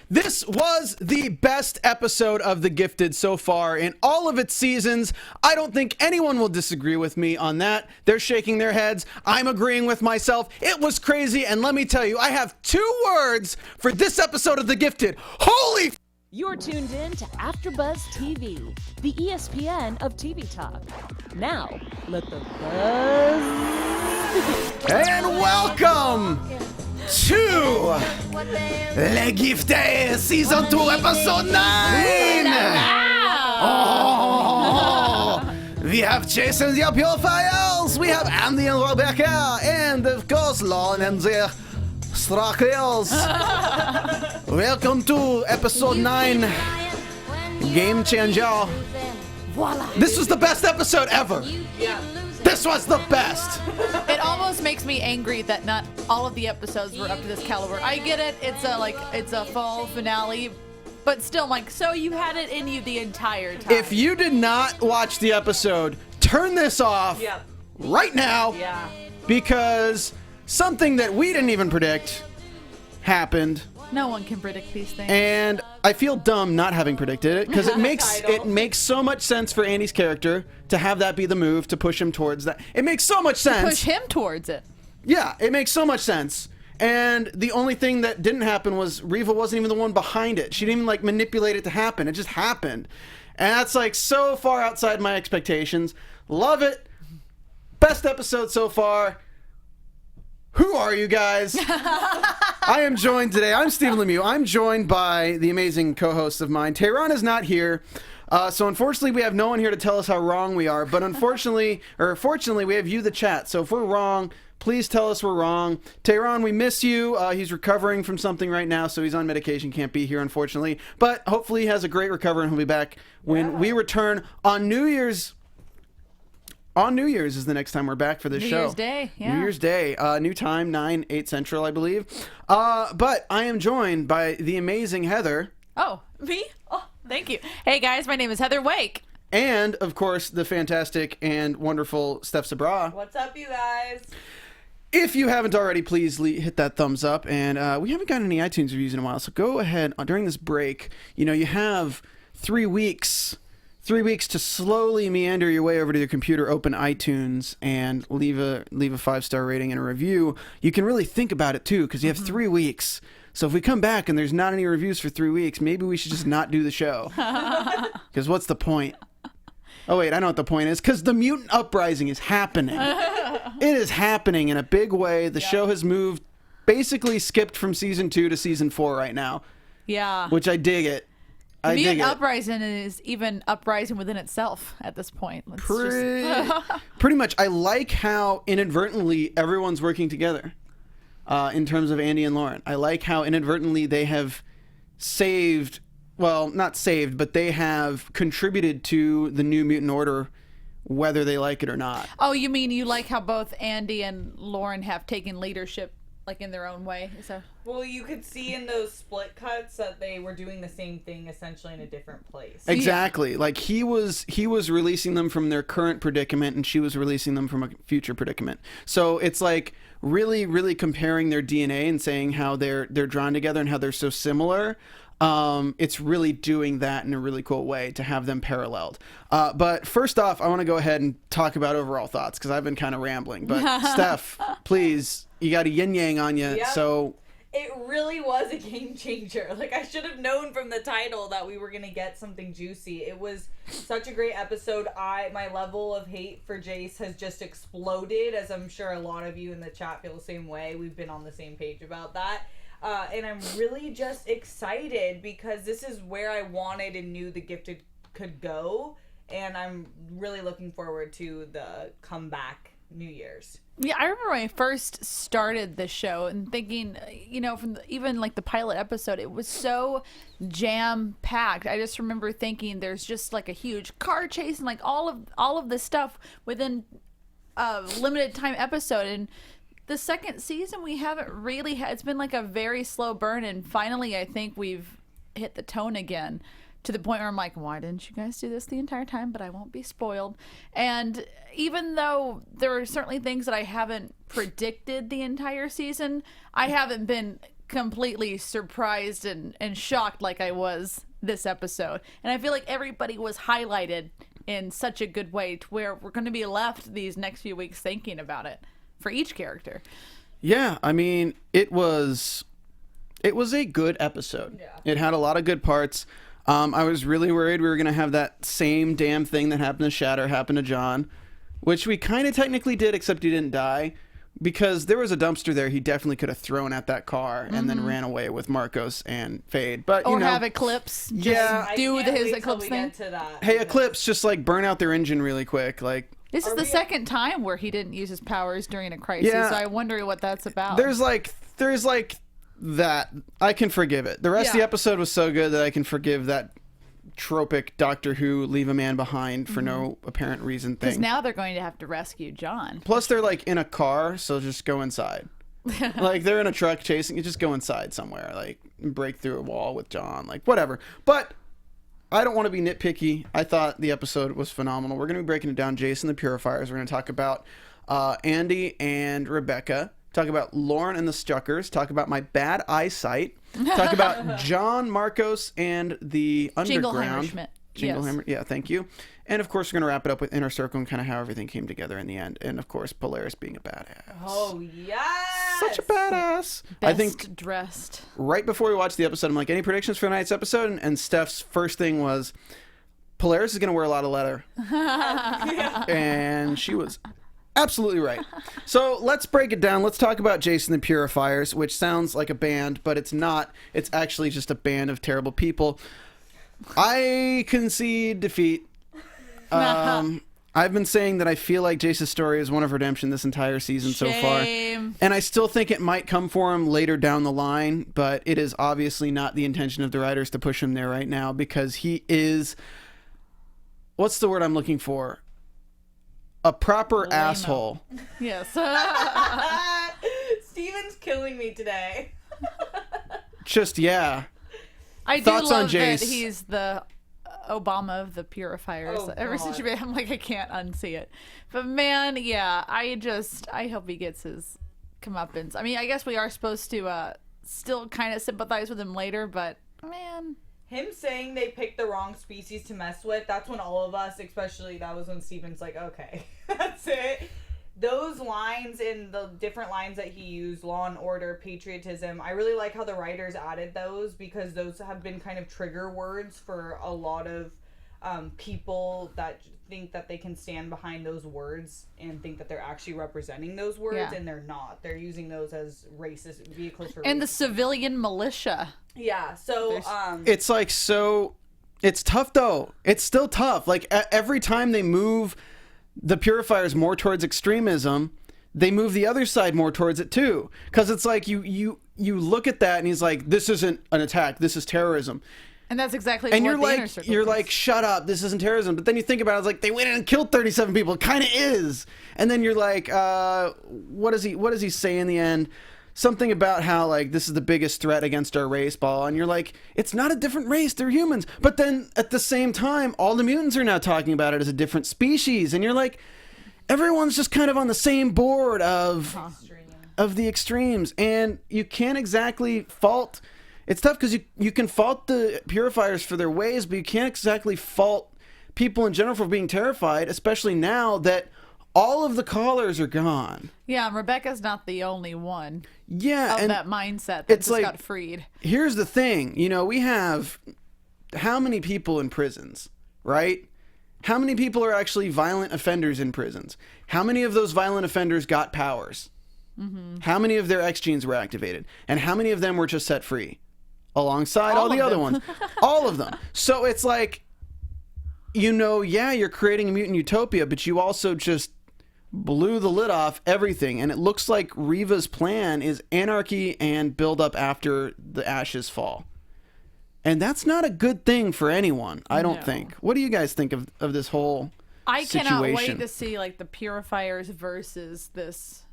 This was the best episode of The Gifted so far in all of its seasons. I don't think anyone will disagree with me on that. They're shaking their heads. I'm agreeing with myself. It was crazy, and let me tell you, I have 2 words for this episode of The Gifted. Holy f***! You're tuned in to AfterBuzz TV, the ESPN of TV talk. Now, let the buzz begin. And welcome to Le Gifted Season 2 Episode 9! Oh, we have Jason the Purifiers, we have Andy and Rebecca, and of course Lauren and the Strakels. Welcome to Episode 9, Game Changer. Voila. This was the best episode ever. Yeah. This was the best. It almost makes me angry that not all of the episodes were up to this caliber. I get it. It's a fall finale, but still, I'm like, so you had it in you the entire time. If you did not watch the episode, turn this off right now. Yeah. Because something that we didn't even predict happened. No one can predict these things. And I feel dumb not having predicted it because it makes so much sense for Andy's character to have that be the move to push him towards that. It makes so much sense. Push him towards it. Yeah, it makes so much sense. And the only thing that didn't happen was Reva wasn't even the one behind it. She didn't even like manipulate it to happen. It just happened. And that's like so far outside my expectations. Love it. Best episode so far. Who are you guys? I am joined today. I'm Stephen Lemieux. I'm joined by the amazing co-host of mine. Tehran is not here. So unfortunately, we have no one here to tell us how wrong we are. But fortunately, we have you, the chat. So if we're wrong, please tell us we're wrong. Tehran, we miss you. He's recovering from something right now, so he's on medication. Can't be here, unfortunately. But hopefully he has a great recovery and he'll be back when we return on New Year's. On New Year's is the next time we're back for this show. New Year's Day, yeah. New Year's Day. New time, 9, 8 Central, I believe. But I am joined by the amazing Heather. Oh, me? Oh, thank you. Hey, guys, my name is Heather Wake. And, of course, the fantastic and wonderful Steph Sabraw. What's up, you guys? If you haven't already, please hit that thumbs up. And we haven't gotten any iTunes reviews in a while, so go ahead. During this break, you have 3 weeks... 3 weeks to slowly meander your way over to your computer, open iTunes, and leave a 5-star rating and a review. You can really think about it, too, because you have 3 weeks. So if we come back and there's not any reviews for 3 weeks, maybe we should just not do the show. Because what's the point? Oh, wait, I know what the point is. Because the Mutant Uprising is happening. It is happening in a big way. The show has moved, basically skipped from Season 2 to Season 4 right now. Yeah. Which I dig it. Mutant Uprising is even uprising within itself at this point. Pretty much. I like how inadvertently everyone's working together in terms of Andy and Lauren. I like how inadvertently they have saved, well, not saved, but they have contributed to the new Mutant Order, whether they like it or not. Oh, you mean you like how both Andy and Lauren have taken leadership like in their own way? So. Well, you could see in those split cuts that they were doing the same thing essentially in a different place. Exactly. Like he was releasing them from their current predicament and she was releasing them from a future predicament. So it's like really, really comparing their DNA and saying how they're drawn together and how they're so similar. It's really doing that in a really cool way to have them paralleled. But first off, I want to go ahead and talk about overall thoughts because I've been kind of rambling. But Steph, please, you got a yin-yang on you. Yep. So it really was a game changer. Like, I should have known from the title that we were going to get something juicy. It was such a great episode. My level of hate for Jace has just exploded, as I'm sure a lot of you in the chat feel the same way. We've been on the same page about that. And I'm really just excited because this is where I wanted and knew The Gifted could go. And I'm really looking forward to the comeback New Year's. Yeah, I remember when I first started the show and thinking, from even like the pilot episode, it was so jam-packed. I just remember thinking there's just like a huge car chase and like all of this stuff within a limited time episode. And the second season, we haven't really had, it's been like a very slow burn. And finally, I think we've hit the tone again. To the point where I'm like, why didn't you guys do this the entire time? But I won't be spoiled. And even though there are certainly things that I haven't predicted the entire season, I haven't been completely surprised and shocked like I was this episode. And I feel like everybody was highlighted in such a good way to where we're going to be left these next few weeks thinking about it for each character. Yeah, I mean, it was a good episode. Yeah. It had a lot of good parts. I was really worried we were going to have that same damn thing that happened to Shatter happen to John, which we kind of technically did, except he didn't die. Because there was a dumpster there he definitely could have thrown at that car and then ran away with Marcos and Fade. But, Or have Eclipse just Yeah. do I can't his wait till Eclipse we thing. get to that. hey, Eclipse, just like burn out their engine really quick. Like, This is Are the we- second time where he didn't use his powers during a crisis, Yeah. so I wonder what that's about. there's like that. I can forgive it. The rest of the Yeah. episode was so good that I can forgive that tropic Doctor Who leave a man behind for no apparent reason Because thing. now they're going to have to rescue John. Plus, they're like in a car, so just go inside. Like they're in a truck chasing you, just go inside somewhere, like break through a wall with John, like whatever. But I don't want to be nitpicky. I thought the episode was phenomenal. We're going to be breaking it down. Jason the Purifiers. We're going to talk about Andy and Rebecca. Talk about Lauren and the Stuckers. Talk about my bad eyesight. Talk about John, Marcos, and the Underground. Jingleheimer-Schmidt. Jingleheimer. Yeah, thank you. And of course, we're going to wrap it up with Inner Circle and kind of how everything came together in the end. And of course, Polaris being a badass. Oh, yes! Such a badass. Best I think dressed. right before we watched the episode, I'm like, any predictions for tonight's episode? And Steph's first thing was, Polaris is going to wear a lot of leather. And she was absolutely right. So let's break it down. Let's talk about Jason the Purifiers, which sounds like a band, but it's not. It's actually just a band of terrible people. I concede defeat. I've been saying that I feel like Jason's story is one of redemption this entire season so far. Shame. And I still think it might come for him later down the line, but it is obviously not the intention of the writers to push him there right now because he is, what's the word I'm looking for? A proper asshole. Yes. Steven's killing me today. Just, yeah. I do Thoughts on love that Jace? he's the Obama of the Purifiers. Oh, Ever since God. you made I'm like, I can't unsee it. But man, yeah, I hope he gets his comeuppance. I mean, I guess we are supposed to still kind of sympathize with him later, but man. Him saying they picked the wrong species to mess with, that's when all of us, especially that was when Steven's like, okay, that's it. Those lines in the different lines that he used, law and order, patriotism, I really like how the writers added those because those have been kind of trigger words for a lot of people that think that they can stand behind those words and think that they're actually representing those words, Yeah. and they're not. They're using those as racist vehicles for And the racism. civilian militia. Yeah, so It's like so. It's tough though. It's still tough. Like every time they move the Purifiers more towards extremism, they move the other side more towards it too. Because it's like you look at that and he's like, this isn't an attack. This is terrorism. And that's exactly And what you're the Inner like, Circle you're is. like, shut up. This isn't terrorism. But then you think about it, it's like they went in and killed 37 people. It kind of is. And then you're like, what does he say in the end? Something about how like this is the biggest threat against our race, ball. And you're like, it's not a different race. They're humans. But then at the same time, all the mutants are now talking about it as a different species. And you're like, everyone's just kind of on the same board of the extremes. And you can't exactly fault. It's tough because you can fault the Purifiers for their ways, but you can't exactly fault people in general for being terrified, especially now that all of the callers are gone. Yeah, and Rebecca's not the only one Yeah, of and that mindset that it's just like- got freed. here's the thing. You know, we have how many people in prisons, right? How many people are actually violent offenders in prisons? How many of those violent offenders got powers? How many of their X genes were activated? And how many of them were just set free? Alongside all the of other them. ones. All of them. So it's like, you know, yeah, you're creating a mutant utopia, but you also just blew the lid off everything. And it looks like Reva's plan is anarchy and build up after the ashes fall. And that's not a good thing for anyone, I don't No. think. What do you guys think of this whole I situation? cannot wait to see like the Purifiers versus this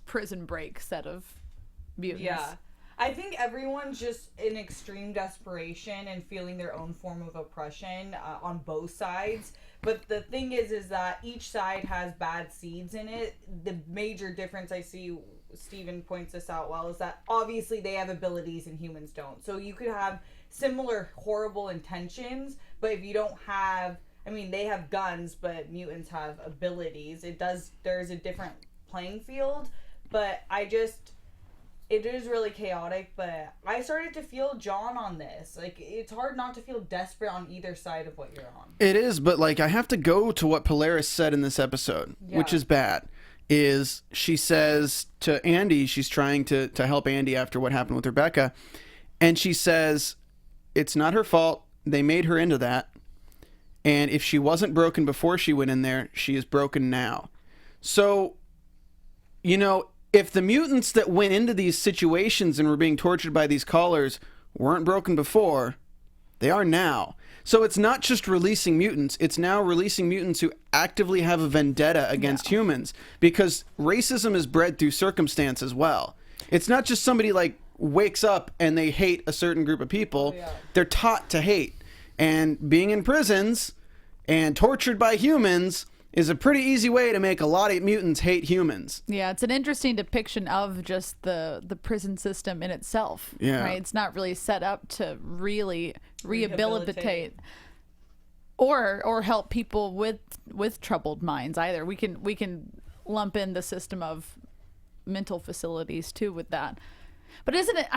prison break set of mutants. yeah. I think everyone's just in extreme desperation and feeling their own form of oppression on both sides. But the thing is that each side has bad seeds in it. The major difference I see Stephen points this out well, is that obviously they have abilities and humans don't. So you could have similar horrible intentions, but if you don't have, I mean, they have guns, but mutants have abilities. There's a different playing field, but it is really chaotic, but I started to feel John on this. Like, it's hard not to feel desperate on either side of what you're on. It is, but like I have to go to what Polaris said in this episode, which is bad. Is she says to Andy, she's trying to help Andy after what happened with Rebecca, and she says it's not her fault. They made her into that. And if she wasn't broken before she went in there, she is broken now. So, you know, if the mutants that went into these situations and were being tortured by these callers weren't broken before, they are now. So it's not just releasing mutants, it's now releasing mutants who actively have a vendetta against humans, because racism is bred through circumstance as well. It's not just somebody like wakes up and they hate a certain group of people. They're taught to hate. And being in prisons and tortured by humans is a pretty easy way to make a lot of mutants hate humans. Yeah, it's an interesting depiction of just the prison system in itself. Yeah. Right? It's not really set up to really rehabilitate or help people with troubled minds either. We can lump in the system of mental facilities too with that. But isn't it,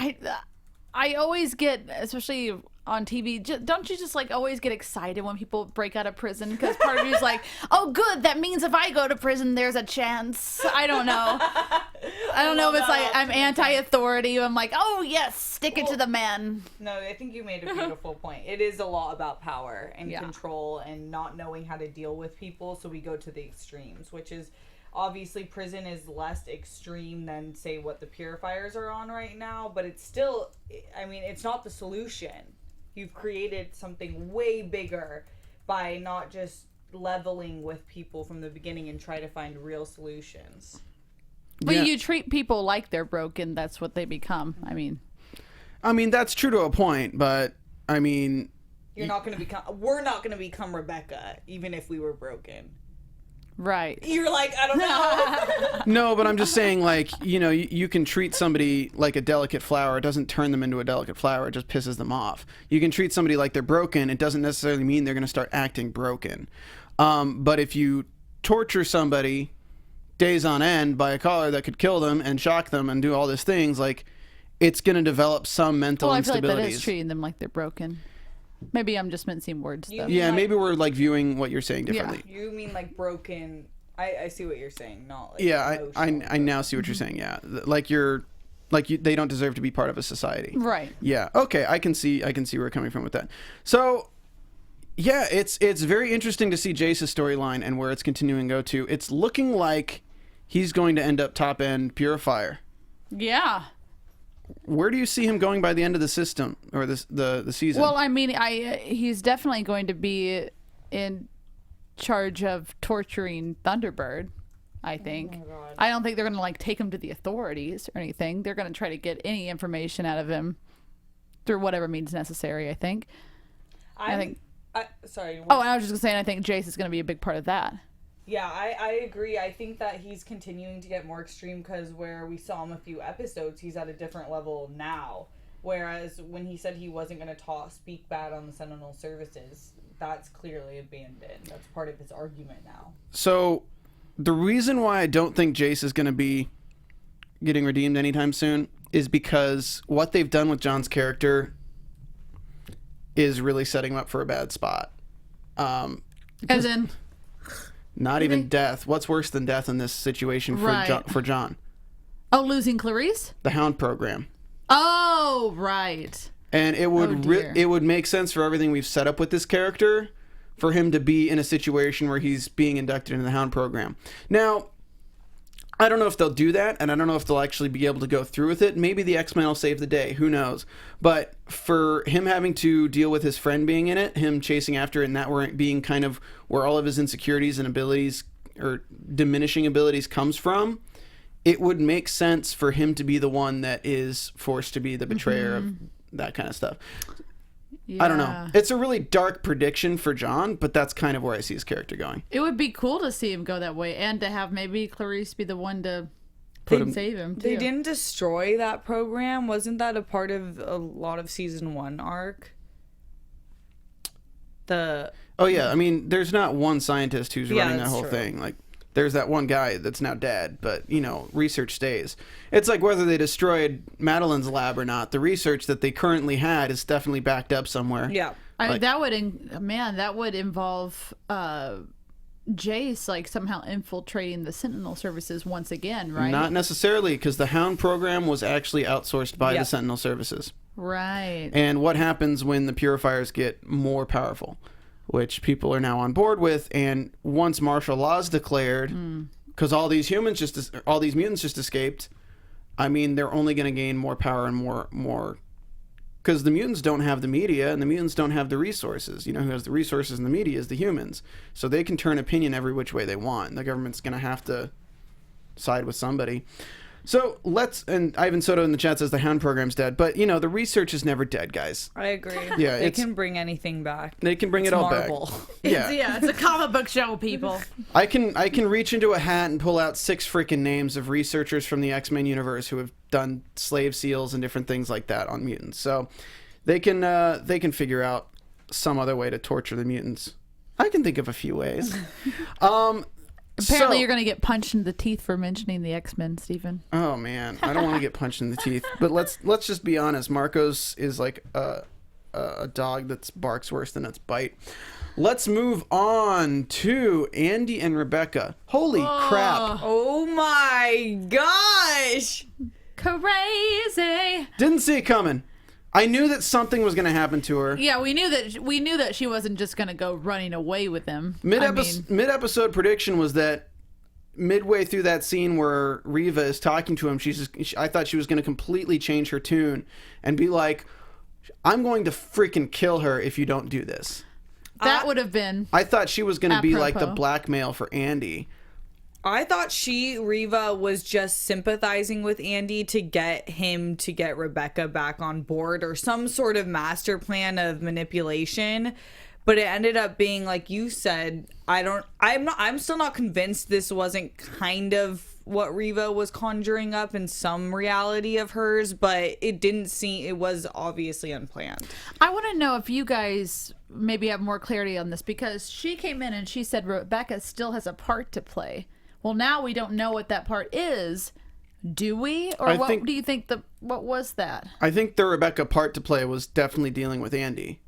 I always get, especially on TV, don't you just like always get excited when people break out of prison? Because part of you is like, oh good, that means if I go to prison there's a chance. I don't know. I don't know if it's like I'm anti-authority. I'm like, oh yes, stick it to the man. No, I think you made a beautiful point. It is a lot about power and control and not knowing how to deal with people, so we go to the extremes, which is obviously prison is less extreme than say what the purifiers are on right now, but it's still, I mean, it's not the solution. You've created something way bigger by not just leveling with people from the beginning and try to find real solutions. But you treat people like they're broken, that's what they become. I mean that's true to a point, but I mean, we're not going to become Rebecca even if we were broken. Right. You're like, I don't know. No, but I'm just saying, like, you know, you can treat somebody like a delicate flower. It doesn't turn them into a delicate flower. It just pisses them off. You can treat somebody like they're broken. It doesn't necessarily mean they're going to start acting broken. But if you torture somebody days on end by a collar that could kill them and shock them and do all these things, like, it's going to develop some mental I feel instabilities. like that is treating them like they're broken. Maybe I'm just mincing words, though. Yeah, maybe we're like viewing what you're saying differently. Yeah. You mean like broken? I see what you're saying, not like I now see what you're saying. Yeah, they don't deserve to be part of a society. Right. Yeah. Okay, I can see where you're coming from with that. So, yeah, it's very interesting to see Jace's storyline and where it's continuing to go to. It's looking like he's going to end up top end purifier. Yeah. Where do you see him going by the end of the system or the season? Well, I mean, he's definitely going to be in charge of torturing Thunderbird, I think. Oh my God. I don't think they're going to like take him to the authorities or anything. They're going to try to get any information out of him through whatever means necessary, I think. Sorry. Oh, and I was just saying, I think Jace is going to be a big part of that. Yeah, I agree. I think that he's continuing to get more extreme because where we saw him a few episodes, he's at a different level now. Whereas when he said he wasn't going to speak bad on the Sentinel services, that's clearly abandoned. That's part of his argument now. So the reason why I don't think Jace is going to be getting redeemed anytime soon is because what they've done with John's character is really setting him up for a bad spot. As in... Not even death. What's worse than death in this situation for John? Oh, losing Clarice? The Hound program. Oh, right. And it would it would make sense for everything we've set up with this character for him to be in a situation where he's being inducted into the Hound program. Now, I don't know if they'll do that, and I don't know if they'll actually be able to go through with it. Maybe the X-Men will save the day. Who knows? But for him having to deal with his friend being in it, him chasing after it, and that being kind of where all of his insecurities and abilities or diminishing abilities comes from, it would make sense for him to be the one that is forced to be the betrayer of that kind of stuff. Yeah. I don't know. It's a really dark prediction for John, but that's kind of where I see his character going. It would be cool to see him go that way and to have maybe Clarice be the one to put They'd him. save him, too. They didn't destroy that program. Wasn't that a part of a lot of season 1 arc? Oh yeah, I mean, there's not one scientist who's Yeah, running that that's whole true. thing. Like, there's that one guy that's now dead, but research stays. It's like whether they destroyed Madeline's lab or not. The research that they currently had is definitely backed up somewhere. Yeah. That would involve Jace like somehow infiltrating the Sentinel services once again, right? Not necessarily, because the Hound program was actually outsourced by the Yep. Sentinel services. Right. And what happens when the Purifiers get more powerful, which people are now on board with, and once martial law is declared, because all these mutants just escaped, I mean, they're only going to gain more power and more, because the mutants don't have the media and the mutants don't have the resources. Who has the resources and the media is the humans, so they can turn opinion every which way they want. The government's going to have to side with somebody. So and Ivan Soto in the chat says the Hound program's dead, but the research is never dead, guys. I agree. Yeah, they it's- can bring anything back. They can bring It's it all Marvel. back. It's a comic book show, people. I can reach into a hat and pull out 6 freaking names of researchers from the X-Men universe who have done slave seals and different things like that on mutants. So they can figure out some other way to torture the mutants. I can think of a few ways. Apparently, So- you're going to get punched in the teeth for mentioning the X-Men, Stephen. Oh man, I don't want to get punched in the teeth. But let's just be honest. Marcos is like a dog that barks worse than its bite. Let's move on to Andy and Rebecca. Holy crap! Oh my gosh! Crazy. Didn't see it coming. I knew that something was going to happen to her. Yeah, we knew that she wasn't just going to go running away with him. Mid-episode prediction was that midway through that scene where Riva is talking to him, I thought she was going to completely change her tune and be like, "I'm going to freaking kill her if you don't do this." That would have been. I thought she was going to be like the Apropos. blackmail for Andy. I thought Riva was just sympathizing with Andy to get him to get Rebecca back on board or some sort of master plan of manipulation. But it ended up being, like you said, I'm still not convinced this wasn't kind of what Riva was conjuring up in some reality of hers, but it was obviously unplanned. I want to know if you guys maybe have more clarity on this, because she came in and she said Rebecca still has a part to play. Well, now we don't know what that part is. Do we? Or what do you think what was that? I think the Rebecca part to play was definitely dealing with Andy.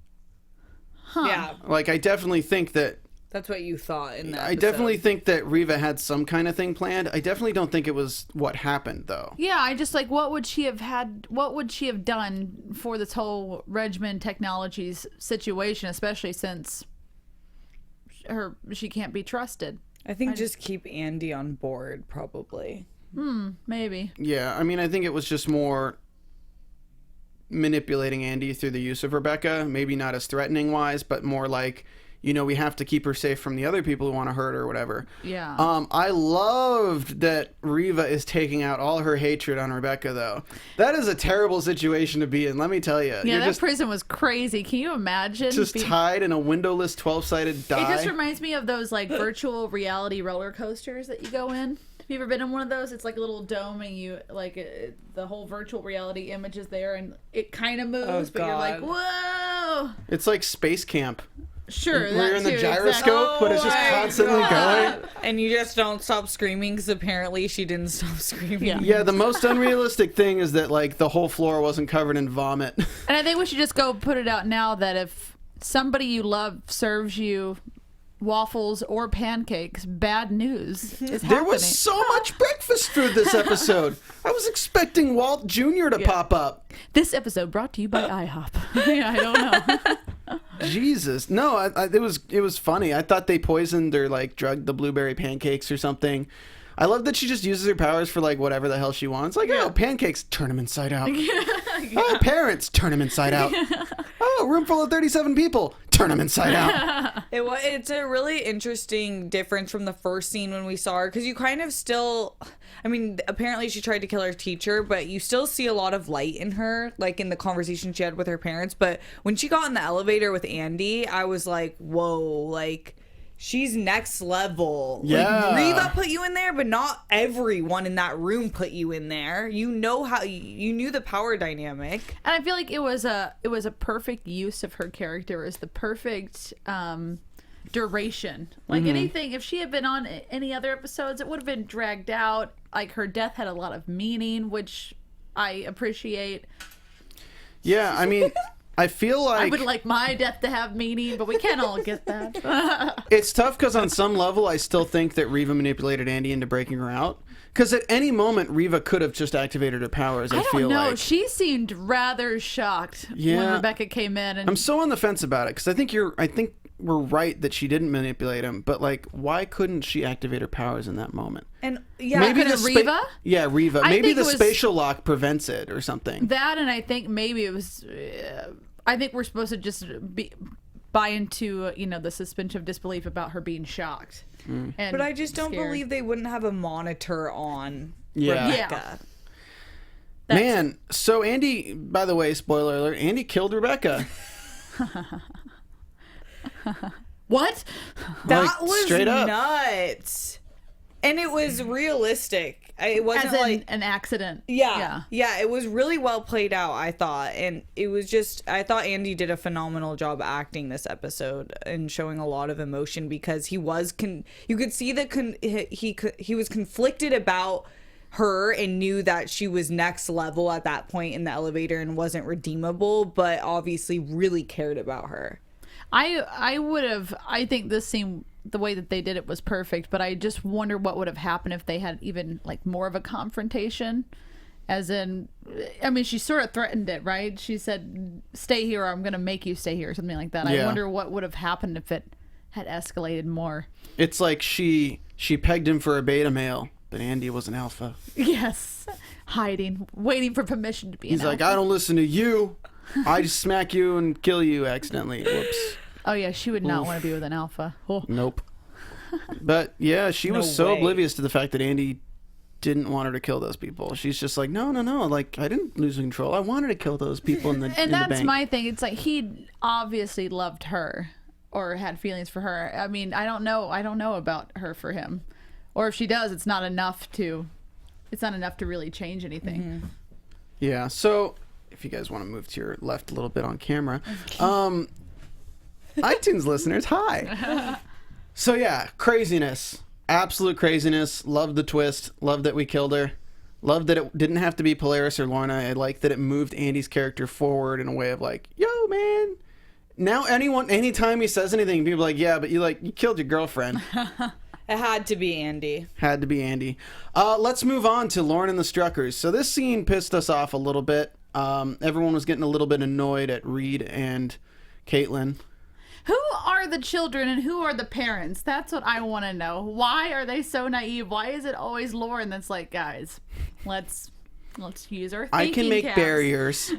Yeah, Like, I definitely think that that's what you thought in that. I definitely think that Riva had some kind of thing planned. I definitely don't think it was what happened, though. Yeah, I just like, what would she have done for this whole Regiment Technologies situation, especially since she can't be trusted? I think just keep Andy on board, probably. Maybe. Yeah, I mean, I think it was just more manipulating Andy through the use of Rebecca. Maybe not as threatening wise, but more like, we have to keep her safe from the other people who want to hurt her or whatever. Yeah. I loved that Riva is taking out all her hatred on Rebecca, though. That is a terrible situation to be in, let me tell you. Yeah, You're that just, prison was crazy. Can you imagine? just tied in a windowless 12-sided die. It just reminds me of those like virtual reality roller coasters that you go in. Have you ever been in one of those? It's like a little dome, and you the whole virtual reality image is there, and it kind of moves, but you're like, God. whoa. It's like space camp. Sure, Where that you're in the too, gyroscope, exactly. but it's just my constantly going. And you just don't stop screaming because apparently she didn't stop screaming. Yeah. Yeah, the most unrealistic thing is that like the whole floor wasn't covered in vomit. And I think we should just go put it out now that if somebody you love serves you waffles or pancakes, bad news is happening. There was so much breakfast food this episode. I was expecting Walt Jr. to pop up. This episode brought to you by IHOP. Yeah, I don't know. Jesus, no, it was funny. I thought they poisoned or like drugged the blueberry pancakes or something. I love that she just uses her powers for like whatever the hell she wants. Like, oh, pancakes, turn them inside out. Oh, parents, turn them inside out. Oh, room full of 37 people, turn them inside out. It's a really interesting difference from the first scene when we saw her, because you kind of still, I mean, apparently she tried to kill her teacher, but you still see a lot of light in her, like in the conversation she had with her parents. But when she got in the elevator with Andy, I was like, whoa, like she's next level. Yeah. Like, Riva put you in there, but not everyone in that room put you in there. You know how you knew the power dynamic. And I feel like it was a perfect use of her character. It was the perfect duration. Like anything, if she had been on any other episodes, it would have been dragged out. Like her death had a lot of meaning, which I appreciate. Yeah, I mean, I feel like I would like my death to have meaning, but we can't all get that. it's tough because on some level, I still think that Riva manipulated Andy into breaking her out. Because at any moment, Riva could have just activated her powers. I feel don't know. like She seemed rather shocked when Yeah. Rebecca came in. And I'm so on the fence about it because I think we're right that she didn't manipulate him, but like, why couldn't she activate her powers in that moment? And yeah, Maybe couldn't the Riva? Yeah, Riva. I Maybe think the it was- spatial lock prevents it or something. that, and I think maybe it was. I think we're supposed to just buy into the suspension of disbelief about her being shocked. And but I just don't scared. believe they wouldn't have a monitor on Yeah. Rebecca. Man, so Andy, by the way, spoiler alert, Andy killed Rebecca. What? That Like, was straight up. nuts. And it was realistic. It wasn't As in like an accident. yeah, it was really well played out, I thought, and it was just I thought Andy did a phenomenal job acting this episode and showing a lot of emotion because he was you could see that he was conflicted about her and knew that she was next level at that point in the elevator and wasn't redeemable, but obviously really cared about her. I think this scene, the way that they did it, was perfect, but I just wonder what would have happened if they had even like more of a confrontation. As in, I mean, she sort of threatened it, right? She said, "Stay here, or I'm going to make you stay here," or something like that. Yeah. I wonder what would have happened if it had escalated more. It's like she pegged him for a beta male, but Andy was an alpha. Yes, hiding, waiting for permission to be. He's an like, alpha. I don't listen to you. I just smack you and kill you accidentally. Whoops. Oh yeah, she would not want to be with an alpha. Oh. Nope. But yeah, she was so way. oblivious to the fact that Andy didn't want her to kill those people. She's just like, no. Like, I didn't lose control. I wanted to kill those people in the And in the that's bank. my thing. It's like he obviously loved her or had feelings for her. I mean, I don't know about her for him, or if she does, it's not enough to really change anything. Mm-hmm. Yeah. So if you guys want to move to your left a little bit on camera, iTunes listeners, hi. So yeah, craziness, absolute craziness. Love the twist. Love that we killed her. Love that it didn't have to be Polaris or Lorna. I like that it moved Andy's character forward in a way of like, yo, man. Now anytime he says anything, people are like, yeah, but you killed your girlfriend. It had to be Andy. Had to be Andy. Let's move on to Lauren and the Struckers. So this scene pissed us off a little bit. Everyone was getting a little bit annoyed at Reed and Caitlin. Who are the children and who are the parents? That's what I want to know. Why are they so naive? Why is it always Lauren that's like, guys, let's use our thinking I can make caps. barriers.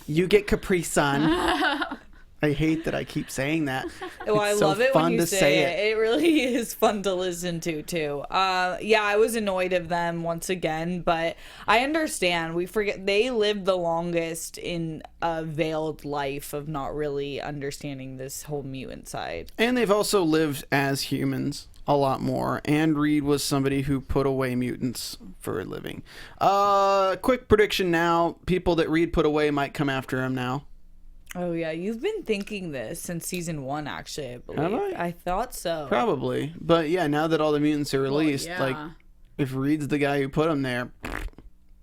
You get Capri Sun. I hate that I keep saying that. Oh, I It's so love it fun when you to say it. It really is fun to listen to too. Yeah, I was annoyed of them once again, but I understand. We forget they lived the longest in a veiled life of not really understanding this whole mutant side. And they've also lived as humans a lot more. And Reed was somebody who put away mutants for a living. Quick prediction now. People that Reed put away might come after him now. Oh yeah, you've been thinking this since season 1, actually. I believe. Have I? I thought so. Probably. But yeah, now that all the mutants are released, yeah. like, if Reed's the guy who put them there,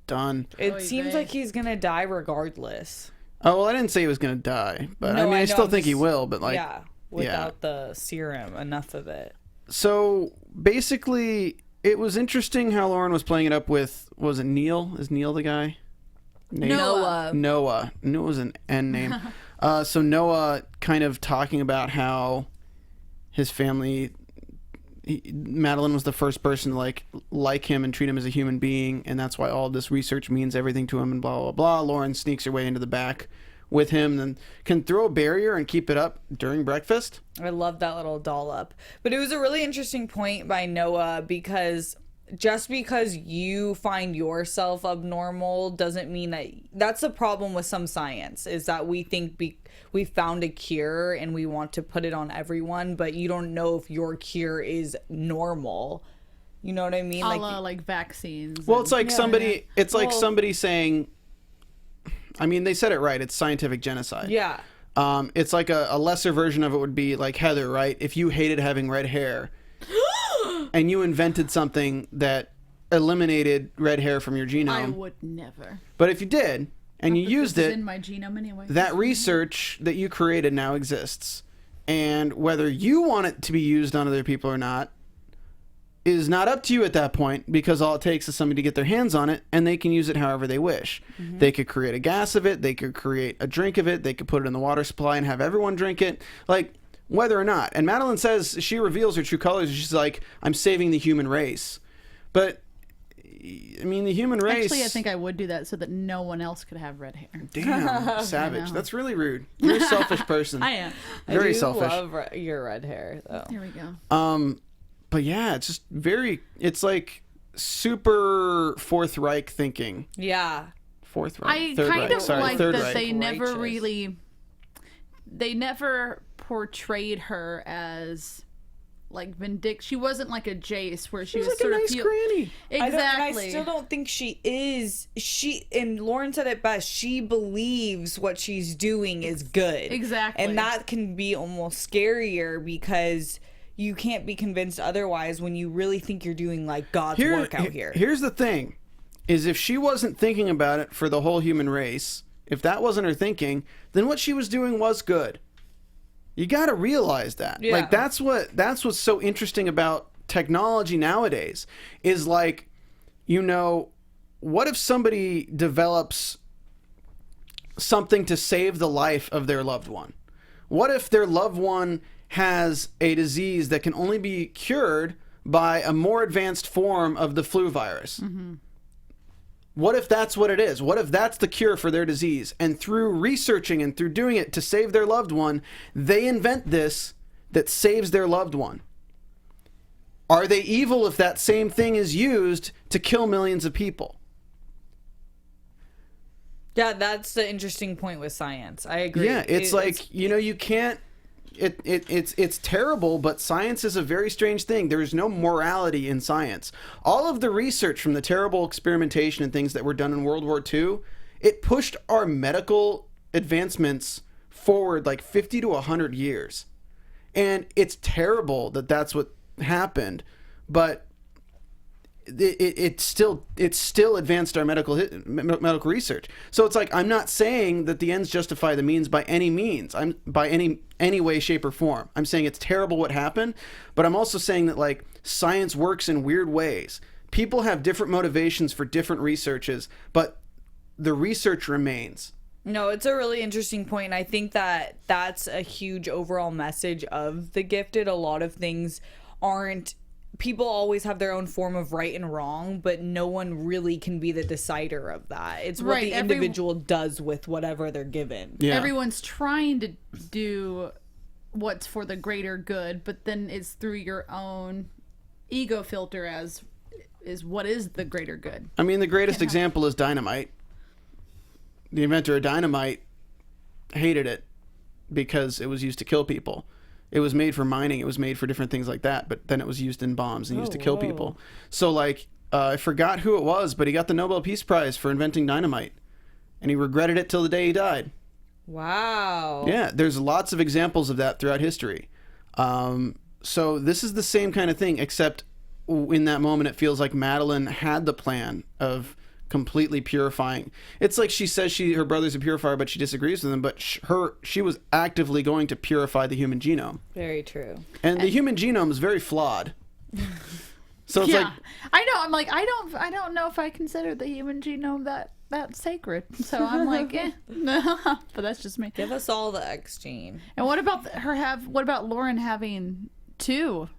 done. It Oy seems vey. like he's gonna die regardless. Oh, well, I didn't say he was going to die. But No, I mean, I know, still I'm think he just- will. But like, yeah, without the serum, enough of it. So basically, it was interesting how Lauren was playing it up with, was it Neil? Is Neil the guy? Noah. Noah. I knew it was an N name. So Noah kind of talking about how his family, Madeline was the first person to like him and treat him as a human being, and that's why all this research means everything to him and blah, blah, blah. Lauren sneaks her way into the back with him and can throw a barrier and keep it up during breakfast. I love that little dollop. But it was a really interesting point by Noah because just because you find yourself abnormal doesn't mean that. That's the problem with some science, is that we think we found a cure and we want to put it on everyone, but you don't know if your cure is normal. You know what I mean? A la, like vaccines. Well, it's like somebody. yeah. It's like Well- somebody saying. I mean, they said it right. It's scientific genocide. Yeah. It's like a lesser version of it would be like Heather, right? If you hated having red hair, and you invented something that eliminated red hair from your I genome, would never. but if you did and you used This is it, in my genome anyway. that research that you created now exists, and whether you want it to be used on other people or not is not up to you at that point, because all it takes is somebody to get their hands on it and they can use it however they wish. They could create a gas of it, they could create a drink of it, they could put it in the water supply and have everyone drink it, like whether or not. And Madeline says, she reveals her true colors, she's like, I'm saving the human race. But I mean, the human race. Actually, I think I would do that so that no one else could have red hair. Damn, savage. That's really rude. You're a selfish person. I am. Very I do selfish. love your red hair, though. Here we go. But yeah, it's just it's like super Fourth Reich thinking. Yeah. Fourth Reich. I Third kind Reich. of Sorry, like Third that Reich. they never Righteous. really, they never portrayed her as like vindictive. She wasn't like a Jace where she She's was like sort a of nice granny. Exactly. I still don't think she is. And Lauren said it best. She believes what she's doing is good. Exactly. And that can be almost scarier, because you can't be convinced otherwise when you really think you're doing like God's work out here. Here's the thing, is if she wasn't thinking about it for the whole human race, if that wasn't her thinking, then what she was doing was good. You got to realize that. Yeah. Like that's what's so interesting about technology nowadays is like, you know, what if somebody develops something to save the life of their loved one? What if their loved one has a disease that can only be cured by a more advanced form of the flu virus? What if that's what it is? What if that's the cure for their disease? And through researching and through doing it to save their loved one, they invent this that saves their loved one. Are they evil if that same thing is used to kill millions of people? Yeah, that's the interesting point with science. I agree. Yeah, it's like, you know, you can't. It's terrible, but science is a very strange thing. There's no morality in science. All of the research from the terrible experimentation and things that were done in World War II, it pushed our medical advancements forward like 50 to 100 years. And it's terrible that that's what happened, but it still advanced our medical research. So it's like, I'm not saying that the ends justify the means by any means. I'm by any way, shape, or form. I'm saying it's terrible what happened, but I'm also saying that like science works in weird ways. People have different motivations for different researches, but the research remains. No, it's a really interesting point, and I think that that's a huge overall message of The Gifted. A lot of things aren't. People always have their own form of right and wrong, but no one really can be the decider of that. It's what Right, the individual does with whatever they're given. Yeah. Everyone's trying to do what's for the greater good, but then it's through your own ego filter as is what is the greater good. I mean, the greatest example is dynamite. The inventor of dynamite hated it because it was used to kill people. It was made for mining. It was made for different things like that. But then it was used in bombs and used to kill people. So, like, I forgot who it was, but he got the Nobel Peace Prize for inventing dynamite. And he regretted it till the day he died. Wow. Yeah, there's lots of examples of that throughout history. So this is the same kind of thing, except in that moment it feels like Madeline had the plan of completely purifying. It's like she says her brother's a purifier, but she disagrees with him. But she was actively going to purify the human genome. Very true. And the human genome is very flawed. So it's like, I know. I'm like, I don't know if I consider the human genome that sacred. So I'm like, but that's just me. Give us all the X gene. And what about what about Lauren having two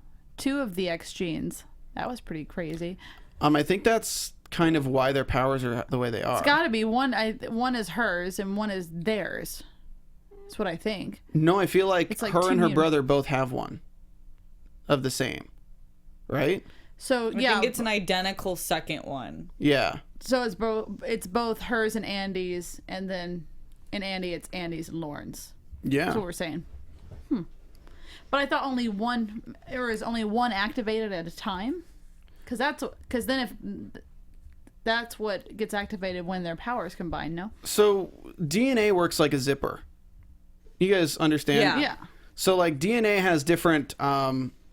of the X genes? That was pretty crazy. I think that's kind of why their powers are the way they are. It's got to be one is hers and one is theirs. That's what I think. No, I feel like It's like her two and her mutant- brother both have one of the same, right? So I think it's an identical second one. Yeah. So it's both hers and Andy's, and then in Andy it's Andy's and Lauren's. Yeah. That's what we're saying. But I thought only one activated at a time, because then if that's what gets activated when their powers combine. No. So DNA works like a zipper. You guys understand? Yeah. So like DNA has different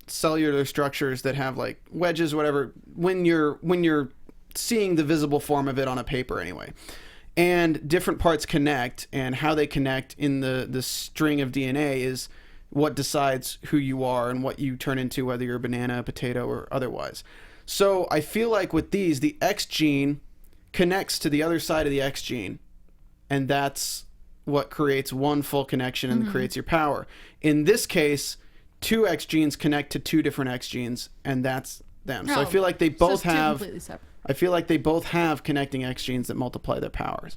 cellular structures that have like wedges, whatever. When you're seeing the visible form of it on a paper, anyway. And different parts connect, and how they connect in the string of DNA is what decides who you are and what you turn into, whether you're a banana, a potato, or otherwise. So I feel like with these, the X gene connects to the other side of the X gene, and that's what creates one full connection and creates your power. In this case, 2 X genes connect to 2 different X genes, and that's them. So I feel like they both have. Completely separate. I feel like they both have connecting X genes that multiply their powers.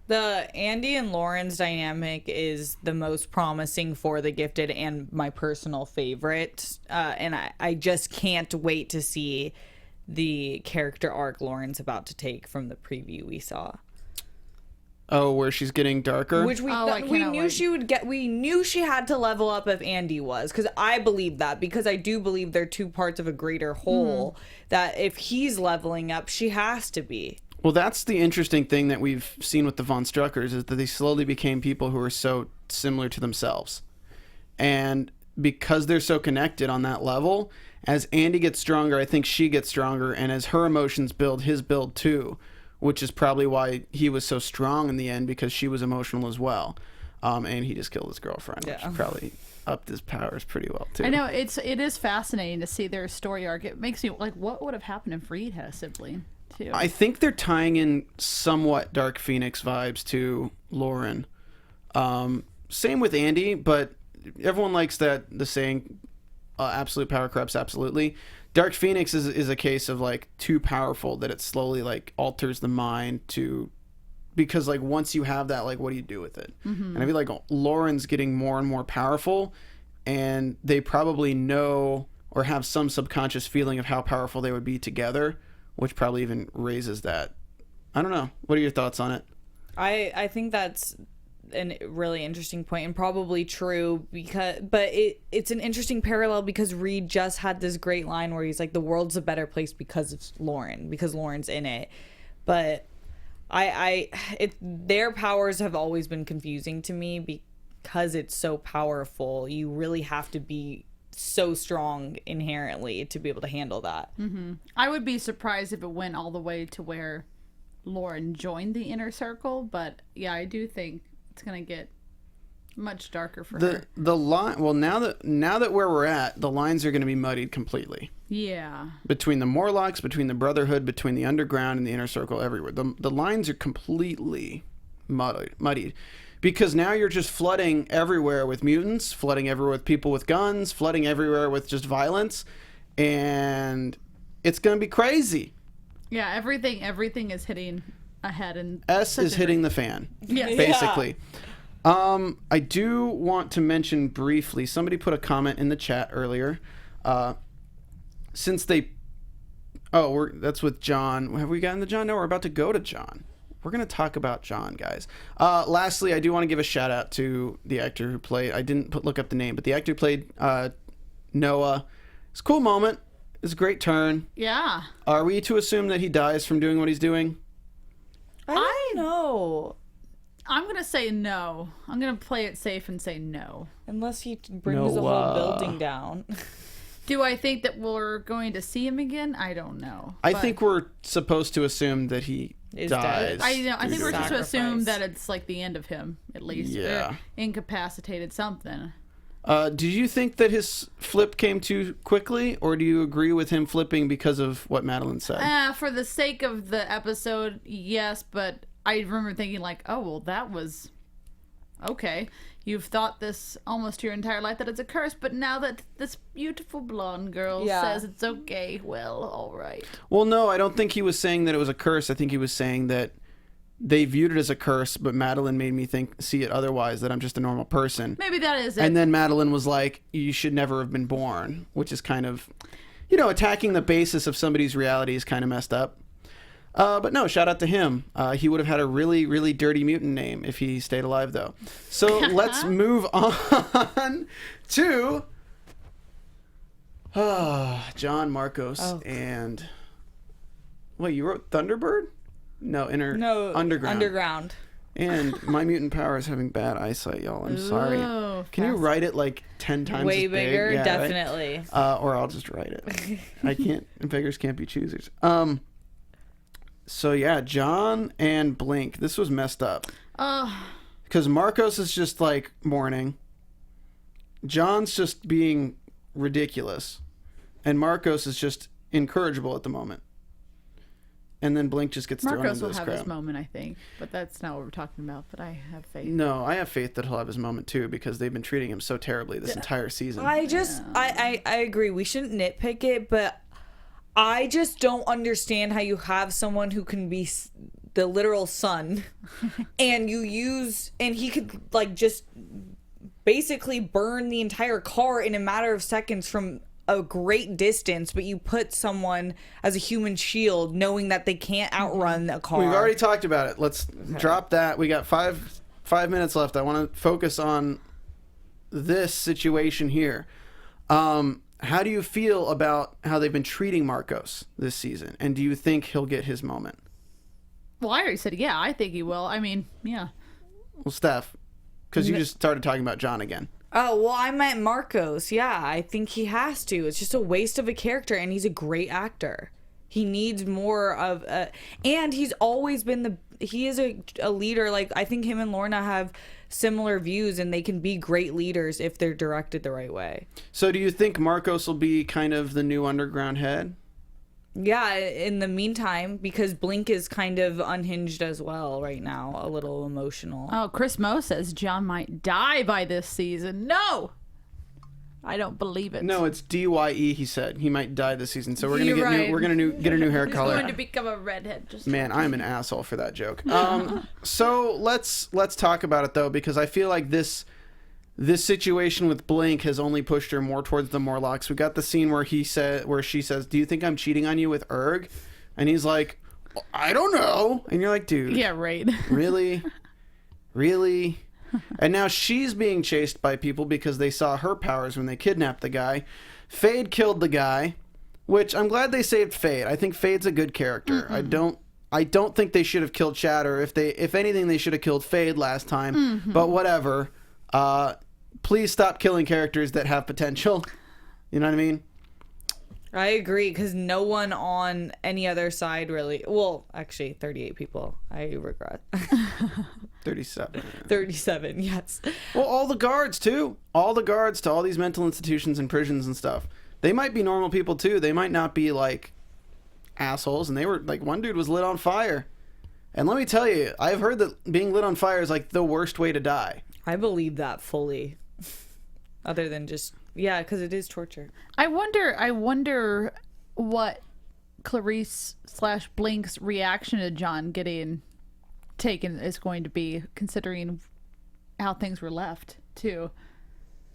The Andy and Lauren's dynamic is the most promising for the gifted and my personal favorite. And I just can't wait to see the character arc Lauren's about to take from the preview we saw. Oh, where she's getting darker? Which we I cannot knew wait. she would get. We knew she had to level up if Andy was, because I believe that, because I do believe they're 2 parts of a greater whole. That if he's leveling up, she has to be. Well, that's the interesting thing that we've seen with the Von Struckers, is that they slowly became people who are so similar to themselves. And because they're so connected on that level, as Andy gets stronger, I think she gets stronger. And as her emotions build, his build too, which is probably why he was so strong in the end, because she was emotional as well. And he just killed his girlfriend, which probably upped his powers pretty well too. I know it is fascinating to see their story arc. It makes me like, what would have happened if Reed had a sibling too? I think they're tying in somewhat Dark Phoenix vibes to Lauren. Same with Andy, but everyone likes the saying, absolute power corrupts absolutely. Dark Phoenix is a case of like too powerful that it slowly like alters the mind to, because like once you have that, like what do you do with it? And I feel like Lauren's getting more and more powerful, and they probably know or have some subconscious feeling of how powerful they would be together, which probably even raises that. I don't know. What are your thoughts on it? I think that's a really interesting point, and probably true, but it's an interesting parallel, because Reed just had this great line where he's like, the world's a better place because of Lauren, because Lauren's in it. But their powers have always been confusing to me, because it's so powerful. You really have to be so strong inherently to be able to handle that. I would be surprised if it went all the way to where Lauren joined the inner circle, but yeah, I do think it's gonna get much darker for her. The line. Well, now that where we're at, the lines are going to be muddied completely. Yeah. Between the Morlocks, between the Brotherhood, between the Underground and the Inner Circle, everywhere. The lines are completely muddied. Because now you're just flooding everywhere with mutants, flooding everywhere with people with guns, flooding everywhere with just violence, and it's going to be crazy. Yeah, everything is hitting ahead, and S is hitting the fan, basically. I do want to mention briefly, somebody put a comment in the chat earlier. That's with John. Have we gotten to John? No, we're about to go to John. We're going to talk about John, guys. Lastly, I do want to give a shout out to the actor who played, I didn't look up the name, but the actor who played Noah. It's a cool moment. It's a great turn. Yeah. Are we to assume that he dies from doing what he's doing? I don't know. I'm gonna say no. I'm gonna play it safe and say no. Unless he brings the whole building down. Do I think that we're going to see him again? I don't know. I think we're supposed to assume that he Is dies. dead. I think we're supposed to assume Sacrifice. that it's like the end of him, at least. Yeah. Or incapacitated something. Do you think that his flip came too quickly, or do you agree with him flipping because of what Madeline said? For the sake of the episode, yes, but I remember thinking like, oh, well, that was okay. You've thought this almost your entire life that it's a curse, but now that this beautiful blonde girl says it's okay, well, all right. Well, no, I don't think he was saying that it was a curse. I think he was saying that they viewed it as a curse, but Madeline made me see it otherwise, that I'm just a normal person. Maybe that is it. And then Madeline was like, you should never have been born, which is kind of... attacking the basis of somebody's reality is kind of messed up. But no, shout out to him. He would have had a really, really dirty mutant name if he stayed alive, though. So let's move on to John Marcos and... Wait, you wrote Thunderbird? No, Underground. And my mutant power is having bad eyesight, y'all. I'm sorry. Can you write it like 10 times way as big? bigger? Yeah, definitely. Right? Or I'll just write it. I can't. Beggars can't be choosers. So yeah, John and Blink. This was messed up. Because Marcos is just like mourning. John's just being ridiculous, and Marcos is just incorrigible at the moment. And then Blink just gets thrown Marcos into will this have crowd. his moment, I think, but that's not what we're talking about. But I have faith. No, I have faith that he'll have his moment too, because they've been treating him so terribly this entire season. I agree. We shouldn't nitpick it, but I just don't understand how you have someone who can be the literal sun, and he could like just basically burn the entire car in a matter of seconds from a great distance, but you put someone as a human shield knowing that they can't outrun a car. We've already talked about it. Let's drop that. We got five minutes left. I want to focus on this situation here. How do you feel about how they've been treating Marcos this season? And do you think he'll get his moment? Well, I already said, yeah, I think he will. I mean, yeah. Well, Steph, because you just started talking about John again. Oh, well, I meant Marcos. Yeah, I think he has to. It's just a waste of a character, and he's a great actor. He needs more of a... And he's always been he is a leader. Like, I think him and Lorna have similar views, and they can be great leaders if they're directed the right way. So do you think Marcos will be kind of the new underground head? Yeah, in the meantime, because Blink is kind of unhinged as well right now, a little emotional. Oh, Chris Moe says John might die by this season. No! I don't believe it. No, it's DYE, he said. He might die this season. So we're going to get a new hair color. He's going to become a redhead. Man, I'm an asshole for that joke. So let's talk about it though, because I feel like this situation with Blink has only pushed her more towards the Morlocks. We got the scene where she says, "Do you think I'm cheating on you with Erg?" And he's like, "I don't know." And you're like, "Dude, Yeah, right. really? Really?" And now she's being chased by people because they saw her powers when they kidnapped the guy. Fade killed the guy, which I'm glad they saved Fade. I think Fade's a good character. I don't think they should have killed Shatter. If anything, they should have killed Fade last time. But whatever. Please stop killing characters that have potential. You know what I mean? I agree, because no one on any other side really... Well, actually, 38 people. I regret. 37. 37, yes. Well, all the guards, too. All the guards to all these mental institutions and prisons and stuff. They might be normal people, too. They might not be, like, assholes. And they were, like, one dude was lit on fire. And let me tell you, I've heard that being lit on fire is, like, the worst way to die. I believe that fully. Other than just... Yeah, because it is torture. I wonder what Clarice / Blink's reaction to John getting taken is going to be, considering how things were left, too.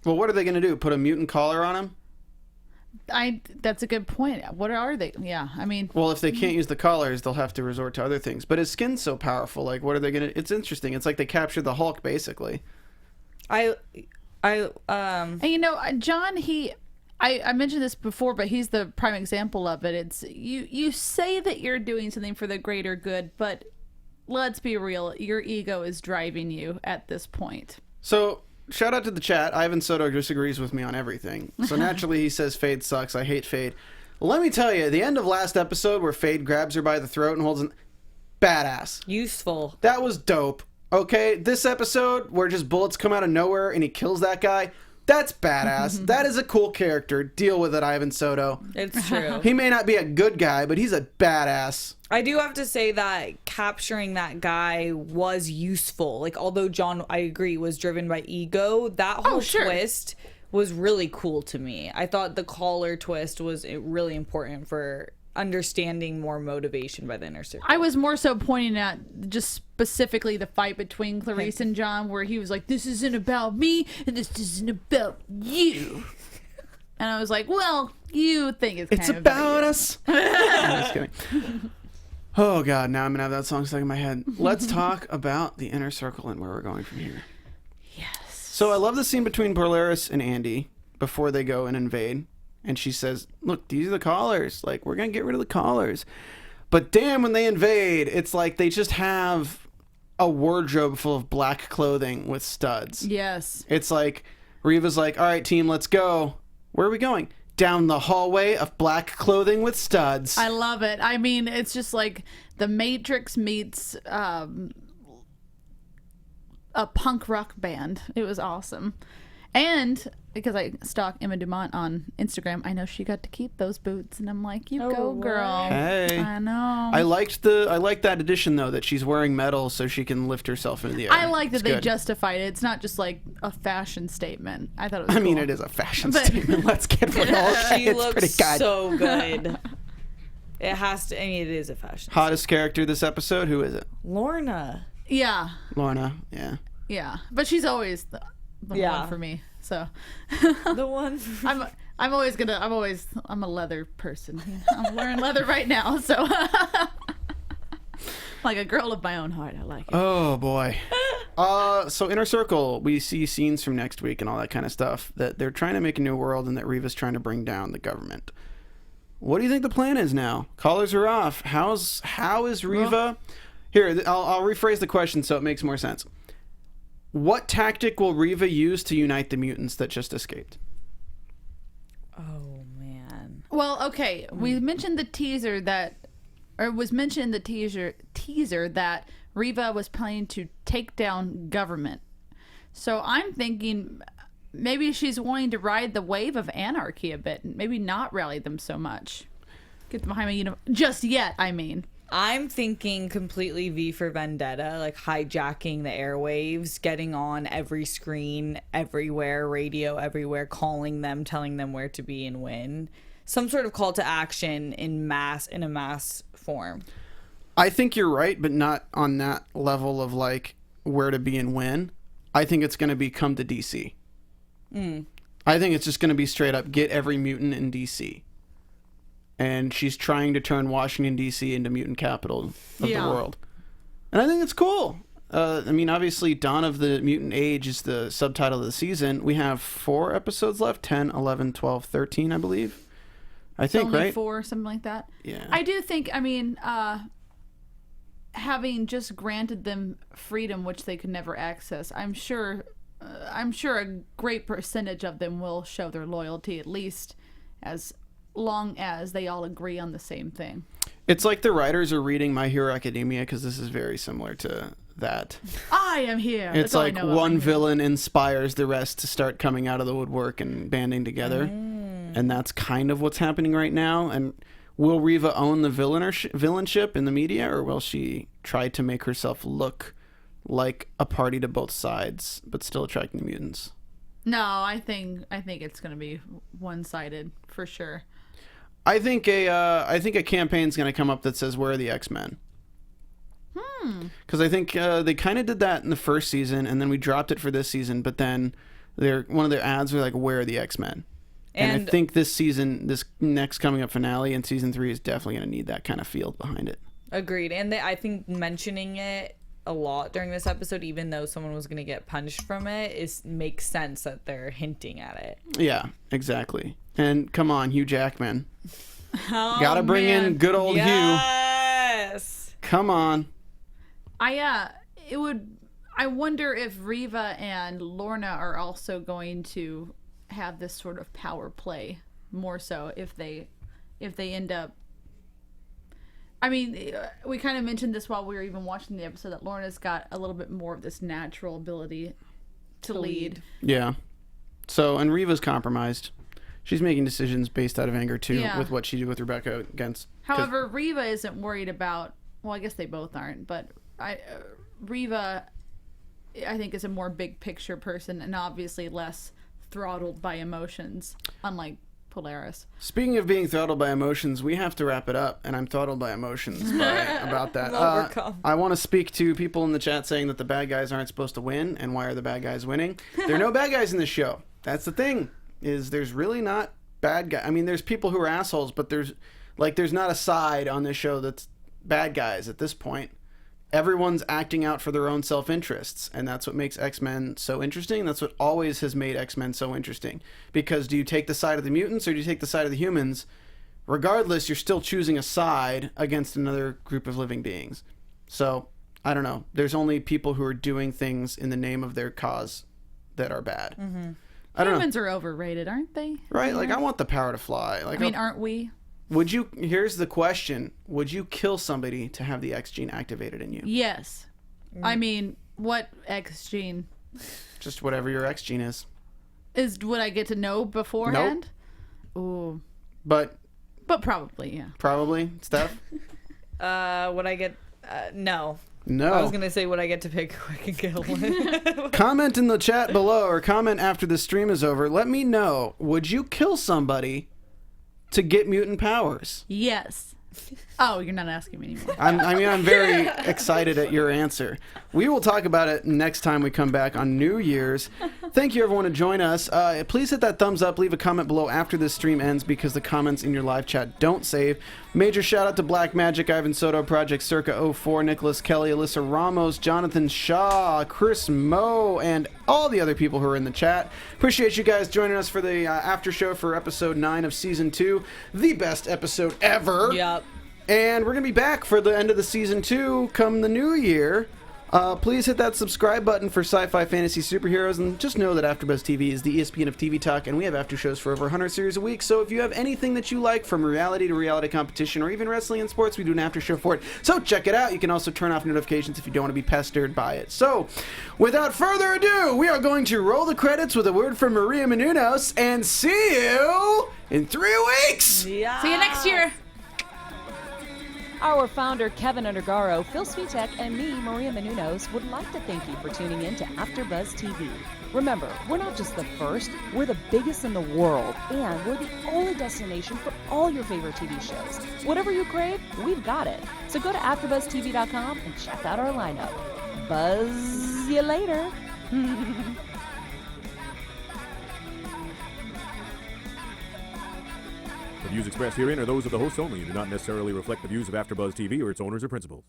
Well, what are they going to do? Put a mutant collar on him? That's a good point. What are they? Yeah, I mean... Well, if they can't use the collars, they'll have to resort to other things. But his skin's so powerful. Like, what are they going to... It's interesting. It's like they captured the Hulk, basically. And you know, John, I mentioned this before, but he's the prime example of it. It's you say that you're doing something for the greater good, but let's be real, your ego is driving you at this point. So, shout out to the chat. Ivan Soto disagrees with me on everything. So naturally he says Fade sucks. I hate Fade. Let me tell you, the end of last episode where Fade grabs her by the throat and holds badass. useful. That was dope. Okay, this episode where just bullets come out of nowhere and he kills that guy, that's badass. That is a cool character. Deal with it, Ivan Soto. It's true. He may not be a good guy, but he's a badass. I do have to say that capturing that guy was useful. Like, although John, I agree, was driven by ego, that whole twist was really cool to me. I thought the collar twist was really important for understanding more motivation by the inner circle. I was more so pointing at just specifically the fight between Clarice and John, where he was like, "This isn't about me and this isn't about you." And I was like, well, You think it's It's kind of about us. I'm just kidding. Oh God, now I'm gonna have that song stuck in my head. Let's talk about the inner circle and where we're going from here. Yes. So I love the scene between Polaris and Andy before they go and invade. And she says, look, these are the collars. Like, we're going to get rid of the collars. But damn, when they invade, it's like they just have a wardrobe full of black clothing with studs. Yes. It's like, Riva's like, all right, team, let's go. Where are we going? Down the hallway of black clothing with studs. I love it. I mean, it's just like the Matrix meets a punk rock band. It was awesome. And because I stalk Emma Dumont on Instagram, I know she got to keep those boots, and I'm like, you go, girl. Hey. I know. I like that addition though, that she's wearing metal so she can lift herself into the air. I like that It's they good. justified it. It's not just like a fashion statement. I thought it was I mean, cool. it is a fashion But- statement. Let's get real. She It's looks pretty good. so good. It has to. I mean, it is a fashion. Hottest character this episode? Who is it? Lorna. Yeah. Lorna. Yeah. Yeah. But she's always the Yeah. one for me. So The one. I'm a leather person. I'm wearing leather right now, so like a girl of my own heart. I like it. Oh boy. So Inner Circle, we see scenes from next week and all that kind of stuff, that they're trying to make a new world and that Riva's trying to bring down the government. What do you think the plan is now? Collars are off. How is Riva? Here, I'll rephrase the question so it makes more sense. What tactic will Riva use to unite the mutants that just escaped? Oh man. Well, okay, we mentioned the teaser that, or it was mentioned in the teaser that Riva was planning to take down government. So I'm thinking maybe she's wanting to ride the wave of anarchy a bit, and maybe not rally them so much. Get them behind me, just yet. I mean, I'm thinking completely V for Vendetta, like hijacking the airwaves, getting on every screen, everywhere, radio everywhere, calling them, telling them where to be and when. Some sort of call to action in a mass form. I think you're right, but not on that level of like where to be and when. I think it's going to be come to DC. I think it's just going to be straight up get every mutant in DC. And she's trying to turn Washington, D.C. into mutant capital of the world. And I think it's cool. I mean, obviously, Dawn of the Mutant Age is the subtitle of the season. We have 4 episodes left, 10, 11, 12, 13, I believe. I think, only right? 4, something like that. Yeah. I do think, I mean, having just granted them freedom, which they could never access, I'm sure a great percentage of them will show their loyalty, at least as long as they all agree on the same thing. It's like the writers are reading My Hero Academia, because this is very similar to that. I am here. It's That's all I like know of one My Hero. villain inspires the rest to start coming out of the woodwork and banding together. And that's kind of what's happening right now. And will Riva own the villainship in the media, or will she try to make herself look like a party to both sides, but still attracting the mutants? No, I think it's going to be one-sided for sure. I think a campaign's going to come up that says, "Where are the X-Men?" Because I think they kind of did that in the first season, and then we dropped it for this season. But then one of their ads were like, "Where are the X-Men?" And I think this season, this next coming up finale in season 3 is definitely going to need that kind of feel behind it. Agreed. And I think mentioning it a lot during this episode, even though someone was going to get punished from it, makes sense that they're hinting at it. Yeah, exactly. And come on, Hugh Jackman. Gotta bring in good old Hugh. Yes. Come on. I wonder if Riva and Lorna are also going to have this sort of power play more so if they end up. I mean, we kind of mentioned this while we were even watching the episode, that Lorna's got a little bit more of this natural ability to lead. Yeah. So, and Riva's compromised. She's making decisions based out of anger too, Yeah. with what she did with Rebecca against. However, Riva isn't worried about. Well, I guess they both aren't, but Riva, I think, is a more big picture person and obviously less throttled by emotions, unlike Polaris. Speaking of being throttled by emotions, we have to wrap it up, and I'm throttled by emotions about that. Overcome. I want to speak to people in the chat saying that the bad guys aren't supposed to win, and why are the bad guys winning? There are no bad guys in this show. That's the thing, is there's really not bad guy. I mean, there's people who are assholes, but there's not a side on this show that's bad guys at this point. Everyone's acting out for their own self-interests, and that's what makes X-Men so interesting. That's what always has made X-Men so interesting. Because do you take the side of the mutants or do you take the side of the humans? Regardless, you're still choosing a side against another group of living beings. So, I don't know. There's only people who are doing things in the name of their cause that are bad. Mm-hmm. I don't know. Humans are overrated, aren't they? Right? Like, I want the power to fly. Like, I mean, aren't we? Here's the question. Would you kill somebody to have the X gene activated in you? Yes. I mean, what X gene? Just whatever your X gene is. Would I get to know beforehand? Nope. Ooh. But probably, yeah. Probably. Steph? Would I get... no. No. I was going to say, would I get to pick who I can kill one? Comment in the chat below or comment after the stream is over. Let me know. Would you kill somebody to get mutant powers? Yes. Oh, you're not asking me anymore. I'm very excited at your answer. We will talk about it next time we come back on New Year's. Thank you, everyone, to join us. Please hit that thumbs up. Leave a comment below after this stream ends because the comments in your live chat don't save. Major shout out to Black Magic, Ivan Soto, Project Circa 04, Nicholas Kelly, Alyssa Ramos, Jonathan Shaw, Chris Moe, and all the other people who are in the chat. Appreciate you guys joining us for the after show for episode 9 of season 2, the best episode ever. Yep. And we're going to be back for the end of the season 2 come the new year. Please hit that subscribe button for sci-fi fantasy superheroes, and just know that AfterBuzz TV is the ESPN of TV talk, and we have after shows for over 100 series a week. So if you have anything that you like, from reality to reality competition, or even wrestling and sports, we do an after show for it. So check it out. You can also turn off notifications if you don't want to be pestered by it. So without further ado, we are going to roll the credits with a word from Maria Menounos, and see you in 3 weeks. Yeah. See you next year. Our founder, Kevin Undergaro, Phil Svitek, and me, Maria Menounos, would like to thank you for tuning in to AfterBuzz TV. Remember, we're not just the first, we're the biggest in the world, and we're the only destination for all your favorite TV shows. Whatever you crave, we've got it. So go to AfterBuzzTV.com and check out our lineup. Buzz you later. The views expressed herein are those of the hosts only and do not necessarily reflect the views of AfterBuzz TV or its owners or principals.